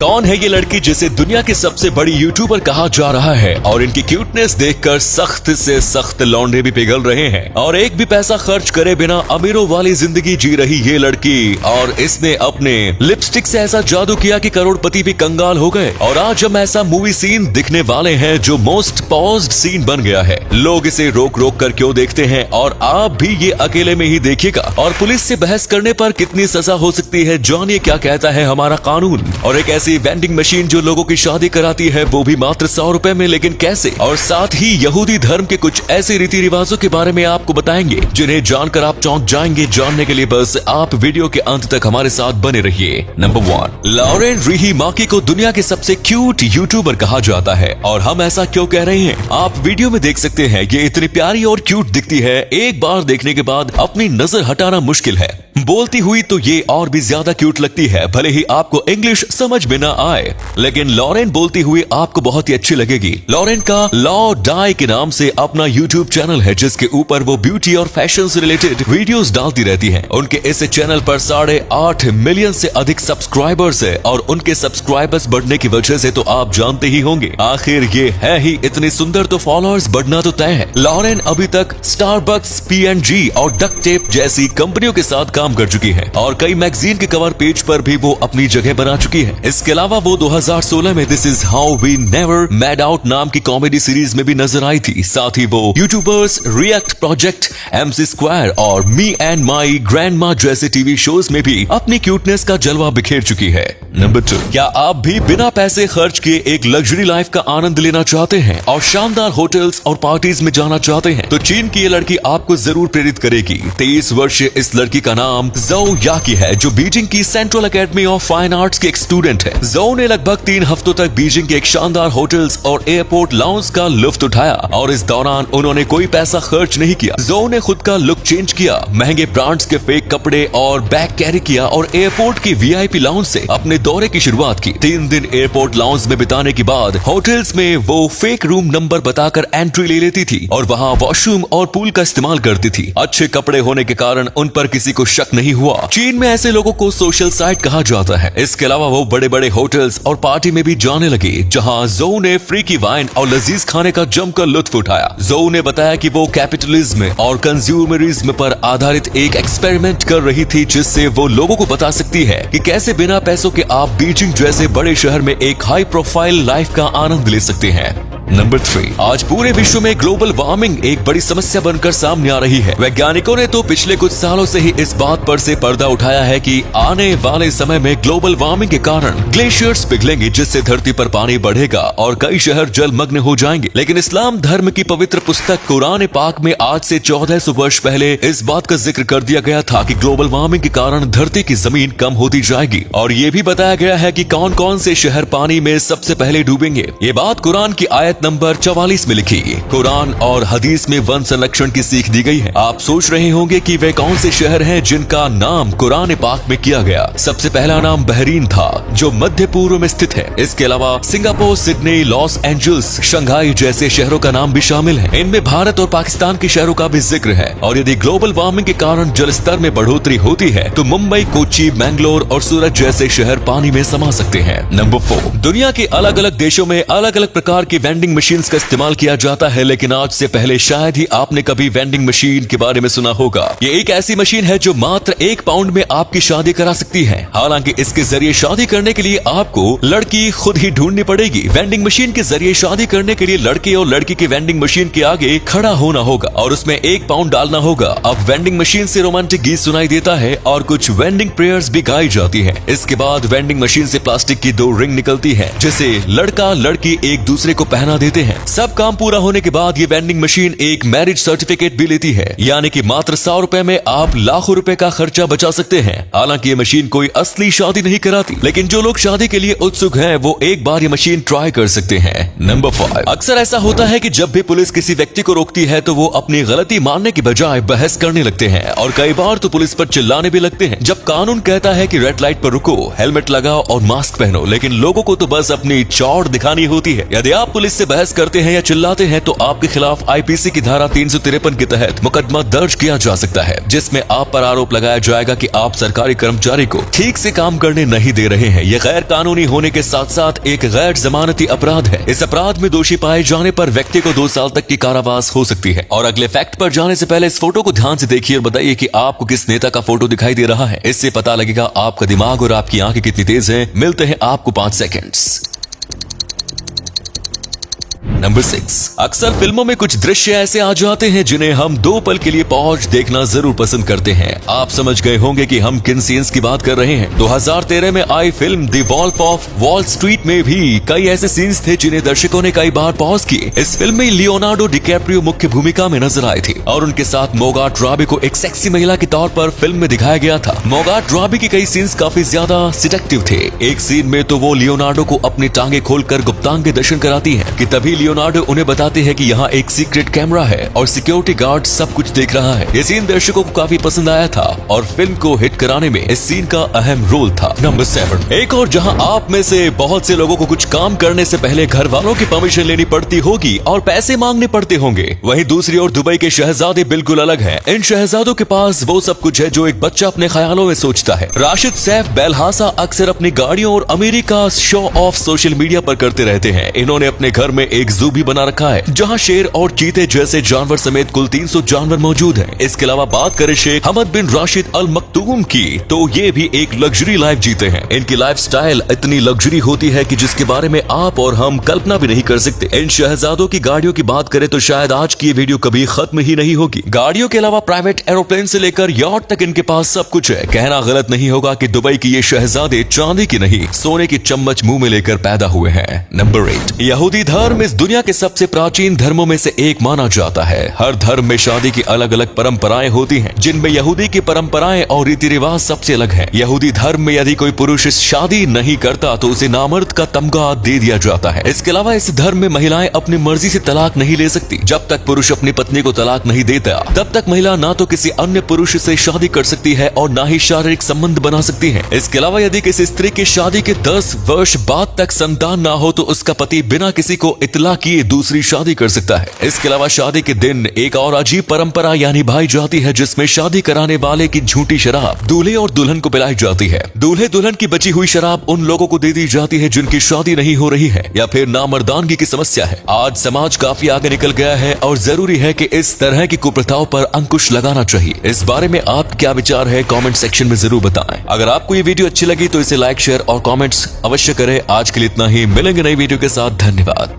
कौन है ये लड़की जिसे दुनिया की सबसे बड़ी यूट्यूबर कहा जा रहा है और इनकी क्यूटनेस देखकर सख्त से सख्त लौंडे भी पिघल रहे हैं और एक भी पैसा खर्च करे बिना अमीरों वाली जिंदगी जी रही ये लड़की। और इसने अपने लिपस्टिक से ऐसा जादू किया कि करोड़पति भी कंगाल हो गए। और आज हम ऐसा मूवी सीन दिखने वाले हैं जो मोस्ट पॉज्ड सीन बन गया है। लोग इसे रोक रोक कर क्यों देखते हैं और आप भी ये अकेले में ही देखिएगा। और पुलिस से बहस करने पर कितनी सजा हो सकती है, जानिए क्या कहता है हमारा कानून। और एक ऐसी वेंडिंग मशीन जो लोगों की शादी कराती है वो भी मात्र 100 रुपए में, लेकिन कैसे। और साथ ही यहूदी धर्म के कुछ ऐसे रीति रिवाजों के बारे में आपको बताएंगे जिन्हें जानकर आप चौंक जाएंगे। जानने के लिए बस आप वीडियो के अंत तक हमारे साथ बने रहिए। नंबर 1, लॉरेन रिही माकी को दुनिया के सबसे क्यूट यूट्यूबर कहा जाता है। और हम ऐसा क्यों कह रहे हैं आप वीडियो में देख सकते हैं। ये इतनी प्यारी और क्यूट दिखती है, एक बार देखने के बाद अपनी नजर हटाना मुश्किल है। बोलती हुई तो ये और भी ज्यादा क्यूट लगती है, भले ही आपको इंग्लिश समझ में ना आए, लेकिन लॉरेन बोलती हुई आपको बहुत ही अच्छी लगेगी। लॉरेन का लॉ डाई के नाम से अपना यूट्यूब चैनल है जिसके ऊपर वो ब्यूटी और फैशन से रिलेटेड वीडियोस डालती रहती हैं। उनके इस चैनल पर 8.5 मिलियन से अधिक सब्सक्राइबर्स है और उनके सब्सक्राइबर्स बढ़ने की वजह से तो आप जानते ही होंगे, आखिर ये है ही इतनी सुंदर तो फॉलोअर्स बढ़ना तो तय है। लॉरेन अभी तक स्टारबक्स, P&G और डक्ट टेप जैसी कंपनियों के साथ काम कर चुकी है और कई मैगजीन के कवर पेज पर भी वो अपनी जगह बना चुकी है। इसके अलावा वो 2016 में this is how we never made out नाम की कॉमेडी सीरीज में भी नजर आई थी। साथ ही वो YouTubers react project, MC square और मी एंड माई ग्रैंडमा जैसे टीवी शोज में भी अपनी क्यूटनेस का जलवा बिखेर चुकी है। नंबर 2, क्या आप भी बिना पैसे खर्च किए एक लग्जरी लाइफ का आनंद लेना चाहते हैं और शानदार होटल्स और पार्टीज में जाना चाहते हैं तो चीन की ये लड़की आपको जरूर प्रेरित करेगी। 23 वर्षीय इस लड़की का नाम ज़ोउ याकी है जो बीजिंग की central academy of fine arts की एक स्टूडेंट है। ज़ोउ ने लगभग 3 हफ्तों तक बीजिंग के एक शानदार होटल्स और एयरपोर्ट लाउंज का लुत्फ उठाया और इस दौरान उन्होंने कोई पैसा खर्च नहीं किया। ज़ोउ ने खुद का लुक चेंज किया, महंगे ब्रांड्स के फेक कपड़े और बैग कैरी किया और एयरपोर्ट की VIP लाउंज से अपने दौरे की शुरुआत की। 3 दिन एयरपोर्ट लाउंज में बिताने के बाद होटल्स में वो फेक रूम नंबर बताकर एंट्री ले लेती थी और वहाँ वॉशरूम और पूल का इस्तेमाल करती थी। अच्छे कपड़े होने के कारण उन पर किसी को शक नहीं हुआ। चीन में ऐसे लोगों को सोशल साइट कहा जाता है। इसके अलावा वो बड़े बड़े होटल्स और पार्टी में भी जाने लगे जहां ज़ोउ ने फ्री की वाइन और लजीज खाने का जमकर लुत्फ उठाया। ज़ोउ ने बताया कि वो कैपिटलिज्म और कंज्यूमरिज्म पर आधारित एक एक्सपेरिमेंट कर रही थी जिससे वो लोगों को बता सकती है कि कैसे बिना पैसों के आप बीजिंग जैसे बड़े शहर में एक हाई प्रोफाइल लाइफ का आनंद ले सकते हैं। नंबर 3, आज पूरे विश्व में ग्लोबल वार्मिंग एक बड़ी समस्या बनकर सामने आ रही है। वैज्ञानिकों ने तो पिछले कुछ सालों से ही इस बात पर से पर्दा उठाया है कि आने वाले समय में ग्लोबल वार्मिंग के कारण ग्लेशियर्स पिघलेंगे जिससे धरती पर पानी बढ़ेगा और कई शहर जलमग्न हो जाएंगे। लेकिन इस्लाम धर्म की पवित्र पुस्तक कुरान पाक में आज से 1400 वर्ष पहले इस बात का जिक्र कर दिया गया था कि ग्लोबल वार्मिंग के कारण धरती की जमीन कम होती जाएगी और ये भी बताया गया है कि कौन कौन से शहर पानी में सबसे पहले डूबेंगे। ये बात कुरान की आयत नंबर 44 में लिखी। कुरान और हदीस में वन संरक्षण की सीख दी गई है। आप सोच रहे होंगे कि वे कौन से शहर हैं जिनका नाम कुरान पाक में किया गया। सबसे पहला नाम बहरीन था जो मध्य पूर्व में स्थित है। इसके अलावा Singapore, Sydney, Los Angeles, Shanghai जैसे शहरों का नाम भी शामिल है। इनमें भारत और पाकिस्तान के शहरों का भी जिक्र है। और यदि ग्लोबल वार्मिंग के कारण जल स्तर में बढ़ोतरी होती है तो मुंबई, कोच्चि, मैंगलोर और सूरत जैसे शहर पानी में समा सकते हैं। नंबर 4, दुनिया के अलग अलग देशों में अलग अलग प्रकार की वेंडिंग मशीन का इस्तेमाल किया जाता है, लेकिन आज से पहले शायद ही आपने कभी वेंडिंग मशीन के बारे में सुना होगा। ये एक ऐसी मशीन है जो मात्र 1 पाउंड में आपकी शादी करा सकती है। हालांकि इसके जरिए शादी करने के लिए आपको लड़की खुद ही ढूंढनी पड़ेगी। वेंडिंग मशीन के जरिए शादी करने के लिए लड़के और लड़की के वेंडिंग मशीन के आगे खड़ा होना होगा और उसमें 1 पाउंड डालना होगा। अब वेंडिंग मशीन से रोमांटिक गीत सुनाई देता है और कुछ वेंडिंग प्रेयर्स भी गाई जाती है। इसके बाद वेंडिंग मशीन से प्लास्टिक की 2 रिंग निकलती है जिसे लड़का लड़की एक दूसरे को पहना देते हैं। सब काम पूरा होने के बाद ये वेंडिंग मशीन एक मैरिज सर्टिफिकेट भी लेती है, यानी कि मात्र 100 रुपए में आप लाखों रुपए का खर्चा बचा सकते हैं। हालांकि ये मशीन कोई असली शादी नहीं कराती, लेकिन जो लोग शादी के लिए उत्सुक हैं वो एक बार ये मशीन ट्राई कर सकते हैं। नंबर 5, अक्सर ऐसा होता है कि जब भी पुलिस किसी व्यक्ति को रोकती है तो वो अपनी गलती मानने की बजाय बहस करने लगते हैं और कई बार तो पुलिस पर चिल्लाने भी लगते हैं। जब कानून कहता है कि रेड लाइट पर रुको, हेलमेट लगाओ और मास्क पहनो, लेकिन लोगों को तो बस अपनी चौड़ दिखानी होती है। यदि आप पुलिस से बहस करते हैं या चिल्लाते हैं तो आपके खिलाफ आईपीसी की धारा 353 के तहत मुकदमा दर्ज किया जा सकता है, जिसमें आप पर आरोप लगाया जाएगा कि आप सरकारी कर्मचारी को ठीक से काम करने नहीं दे रहे हैं। यह गैर कानूनी होने के साथ साथ एक गैर जमानती अपराध है। इस अपराध में दोषी पाए जाने पर व्यक्ति को 2 साल तक की कारावास हो सकती है। और अगले फैक्ट पर जाने से पहले इस फोटो को ध्यान से देखिए और बताइए कि आपको किस नेता का फोटो दिखाई दे रहा है। इससे पता लगेगा आपका दिमाग और आपकी आंखें कितनी तेज हैं। मिलते हैं आपको 5 सेकंड्स। नंबर 6। अक्सर फिल्मों में कुछ दृश्य ऐसे आ जाते हैं जिन्हें हम 2 पल के लिए पहुंच देखना जरूर पसंद करते हैं। आप समझ गए होंगे कि हम किन सीन्स की बात कर रहे हैं। 2013 में आई film the wolf of wall street में भी कई ऐसे सीन्स थे जिन्हें दर्शकों ने कई बार पॉज किए। इस फिल्म में लियोनार्डो डिकैप्रियो मुख्य भूमिका में नजर आए थे और उनके साथ मोगाट रॉबी को एक सेक्सी महिला के तौर पर फिल्म में दिखाया गया था। मोगाट रॉबी के कई सीन्स काफी ज्यादा सिडक्टिव थे। एक सीन में तो वो लियोनार्डो को अपनी टांगे खोलकर गुप्तांग के दर्शन कराती है कि तभी लियोनार्डो उन्हें बताते हैं कि यहाँ एक सीक्रेट कैमरा है और सिक्योरिटी गार्ड सब कुछ देख रहा है। ये सीन दर्शकों को काफी पसंद आया था और फिल्म को हिट कराने में इस सीन का अहम रोल था। नंबर 7। एक और जहाँ आप में से बहुत से लोगों को कुछ काम करने से पहले घर वालों की परमिशन लेनी पड़ती होगी और पैसे मांगने पड़ते होंगे, वहीं दूसरी ओर दुबई के शहजादे बिल्कुल अलग हैं। इन शहजादों के पास वो सब कुछ है जो एक बच्चा अपने ख्यालों में सोचता है। राशिद सैफ बेलहासा अक्सर अपनी गाड़ियों और अमीरी का शो ऑफ सोशल मीडिया पर करते रहते हैं। इन्होंने अपने घर में एक जू भी बना रखा है जहां शेर और चीते जैसे जानवर समेत कुल 300 जानवर मौजूद हैं। इसके अलावा बात करें शेख हमद बिन राशिद अल मक्तूम की, तो ये भी एक लग्जरी लाइफ जीते हैं। इनकी लाइफ स्टाइल इतनी लग्जरी होती है कि जिसके बारे में आप और हम कल्पना भी नहीं कर सकते। इन शहजादों की गाड़ियों की बात करें तो शायद आज की ये वीडियो कभी खत्म ही नहीं होगी। गाड़ियों के अलावा प्राइवेट एरोप्लेन से लेकर यॉट तक इनके पास सब कुछ है। कहना गलत नहीं होगा कि दुबई की ये शहजादे चांदी की नहीं सोने की चम्मच मुंह में लेकर पैदा हुए हैं। नंबर 8। यहूदी धर्म इस दुनिया के सबसे प्राचीन धर्मों में से एक माना जाता है। हर धर्म में शादी की अलग अलग परंपराएं होती हैं, जिनमें यहूदी की परंपराएं और रीति रिवाज सबसे अलग हैं। यहूदी धर्म में यदि कोई पुरुष शादी नहीं करता तो उसे नामर्द का तमगा दे दिया जाता है। इसके अलावा इस धर्म में महिलाएं अपनी मर्जी से तलाक नहीं ले सकती। जब तक पुरुष अपनी पत्नी को तलाक नहीं देता तब तक महिला ना तो किसी अन्य पुरुष से शादी कर सकती है और ना ही शारीरिक संबंध बना सकती है। इसके अलावा यदि किसी स्त्री की शादी के 10 वर्ष बाद तक संतान ना हो तो उसका पति बिना किसी को इतला किए दूसरी शादी कर सकता है। इसके अलावा शादी के दिन एक और अजीब परंपरा यानी निभाई जाती है, जिसमें शादी कराने वाले की झूठी शराब दूल्हे और दुल्हन को पिलाई जाती है। दूल्हे दुल्हन की बची हुई शराब उन लोगों को दे दी जाती है जिनकी शादी नहीं हो रही है या फिर नामर्दानगी की समस्या है। आज समाज काफी आगे निकल गया है और जरूरी है कि इस तरह की कुप्रथाओं पर अंकुश लगाना चाहिए। इस बारे में आप क्या विचार है कमेंट सेक्शन में जरूर बताएं। अगर आपको ये वीडियो अच्छी लगी तो इसे लाइक शेयर और कमेंट्स अवश्य करें। आज के लिए इतना ही, मिलेंगे नई वीडियो के साथ। धन्यवाद।